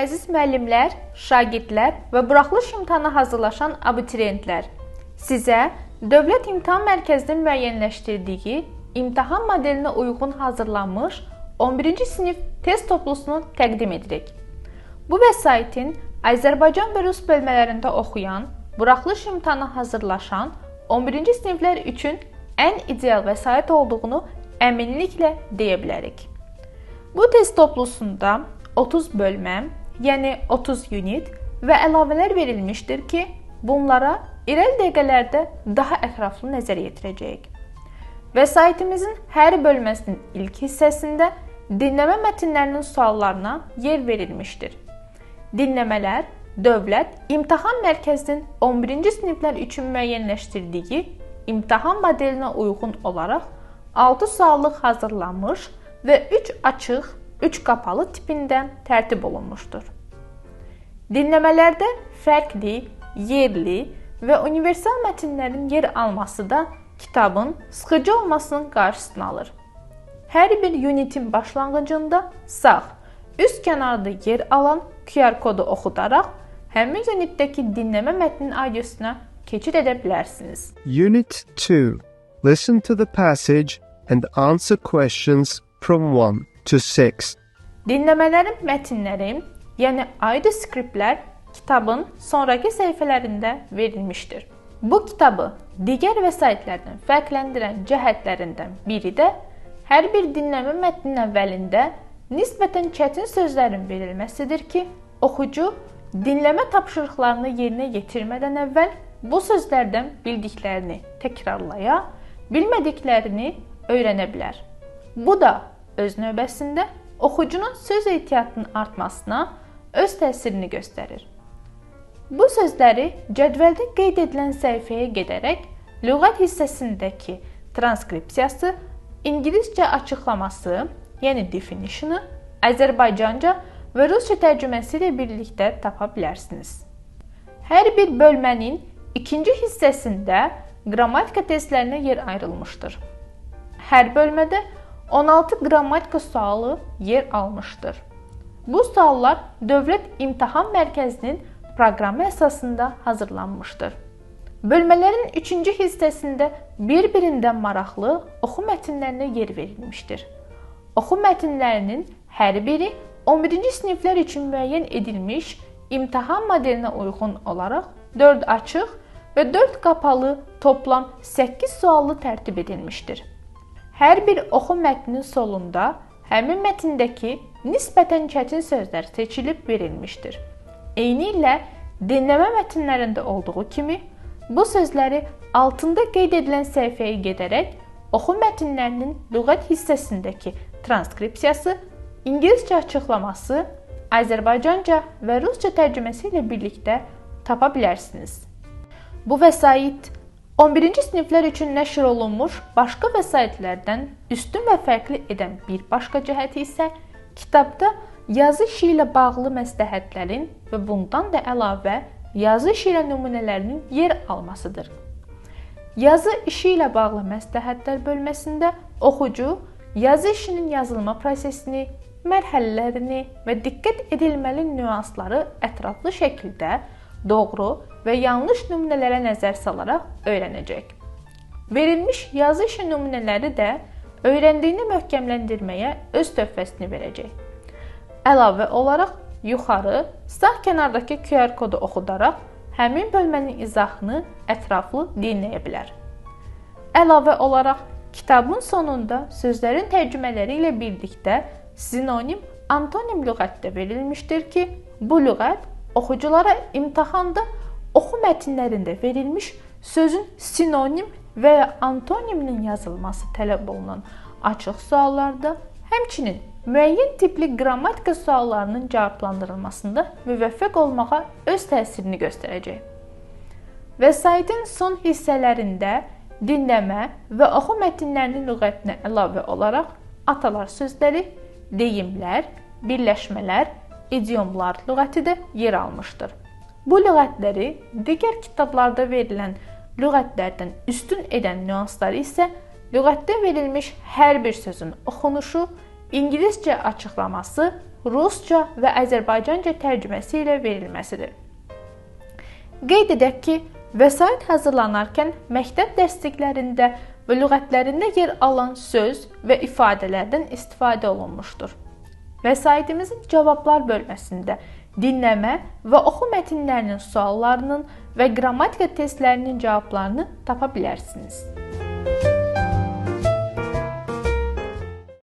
Əziz müəllimlər, şagirdlər və buraxılış imtahana hazırlaşan abituriyentlər, sizə Dövlət İmtahan Mərkəzinin müəyyənləşdirdiyi imtahan modelinə uyğun hazırlanmış 11-ci sinif test toplusunu təqdim edirik. Bu vəsaitin Azərbaycan və Rus bölmələrində oxuyan, buraxılış imtahana hazırlaşan 11-ci siniflər üçün ən ideal vəsait olduğunu əminliklə deyə bilərik. Bu test toplusunda 30 bölmə, yəni 30 unit və əlavələr verilmişdir ki, bunlara irəli dəqiqələrdə daha ətraflı nəzər yetirəcəyik. Vəsaitimizin hər bölməsinin ilk hissəsində dinləmə mətnlərinin suallarına yer verilmişdir. Dinləmələr Dövlət İmtahan Mərkəzinin 11-ci siniflər üçün müəyyənləşdirdiyi imtahan modelinə uyğun olaraq 6 suallıq hazırlanmış və 3 açıq, 3 qapalı tipində tərtib olunmuşdur. Dinləmələrdə fərqli, yerli və universal mətnlərin yer alması da kitabın sıxıcı olmasının qarşısını alır. Hər bir unitin başlanğıcında sağ, üst kənarda yer alan QR kodu oxudaraq həmin unitdəki dinləmə mətnin audiosuna keçid edə bilərsiniz. Unit 2. Listen to the passage and answer questions from 1 to 6. Dinləmələrin mətnləri, yəni audio skriptlər kitabın sonrakı səhifələrində verilmişdir. Bu kitabı digər vəsaitlərdən fərqləndirən cəhətlərindən biri də hər bir dinləmə mətninin əvvəlində nisbətən çətin sözlərin verilməsidir ki, oxucu dinləmə tapşırıqlarını yerinə yetirmədən əvvəl bu sözlərdən bildiklərini təkrarlaya, bilmədiklərini öyrənə bilər. Bu da öz növbəsində oxucunun söz ehtiyatının artmasına öz təsirini göstərir. Bu sözləri cədvəldə qeyd edilən səhifəyə gedərək lüğət hissəsindəki transkripsiyası, ingiliscə açıqlaması, yəni definition'ı, Azərbaycanca və Rusca tərcüməsi ilə birlikdə tapa bilərsiniz. Hər bir bölmənin ikinci hissəsində qrammatika testlərinə yer ayrılmışdır. Hər bölmədə 16 qrammatika sualı yer almışdır. Bu suallar Dövlət İmtahan Mərkəzinin proqramı əsasında hazırlanmışdır. Bölmələrin 3-cü hissəsində bir-birindən maraqlı oxu mətnlərinə yer verilmişdir. Oxu mətnlərinin hər biri 11-ci siniflər üçün müəyyən edilmiş imtahan modelinə uyğun olaraq 4 açıq və 4 qapalı toplam 8 suallı tərtib edilmişdir. Hər bir oxu mətninin solunda həmin mətndəki nisbətən çətin sözlər seçilib verilmişdir. Eynilə dinləmə mətnlərində olduğu kimi, bu sözləri altında qeyd edilən səhifəyə gedərək oxu mətnlərinin lüğət hissəsindəki transkripsiyası, ingiliscə açıqlaması, Azərbaycanca və Rusca tərcüməsi ilə birlikdə tapa bilərsiniz. Bu vəsait 11-ci siniflər üçün nəşr olunmuş başqa vəsaitlərdən üstün və fərqli edən bir başqa cəhəti isə kitabda yazı işi ilə bağlı məsləhətlərin və bundan da əlavə yazı işi ilə nümunələrinin yer almasıdır. Yazı işi ilə bağlı məsləhətlər bölməsində oxucu yazı işinin yazılma prosesini, mərhələlərini və diqqət edilməli nüansları ətraflı şəkildə doğru və yanlış nümunələrə nəzər salaraq öyrənəcək. Verilmiş yazı işi nümunələri də öyrəndiyini möhkəmləndirməyə öz töhfəsini verəcək. Əlavə olaraq yuxarı sağ kənardakı QR kodu oxudaraq həmin bölmənin izahını ətraflı dinləyə bilər. Əlavə olaraq kitabın sonunda sözlərin tərcümələri ilə birlikdə sinonim, antonim lüğət də verilmişdir ki, bu lüğət oxuculara imtahanda oxu mətnlərində verilmiş sözün sinonim və ya antoniminin yazılması tələb olunan açıq suallarda, həmçinin müəyyən tipli qrammatika suallarının cavablandırılmasında müvəffəq olmağa öz təsirini göstərəcək. Vəsaitin son hissələrində dinləmə və oxu mətnlərinin lüğətinə əlavə olaraq atalar sözləri, deyimlər, birləşmələr, idiomlar lüğəti də yer almışdır. Bu lüğətləri digər kitablarda verilən lüğətlərdən üstün edən nüansları isə lüğətdə verilmiş hər bir sözün oxunuşu, İngiliscə açıqlaması, rusca və Azərbaycanca tərcüməsi ilə verilməsidir. Qeyd edək ki, vəsait hazırlanarkən məktəb dərsliklərində və lüğətlərində yer alan söz və ifadələrdən istifadə olunmuşdur. Vəsaitimizin cavablar bölməsində dinləmə və oxu mətnlərinin suallarının və qrammatika testlərinin cavablarını tapa bilərsiniz.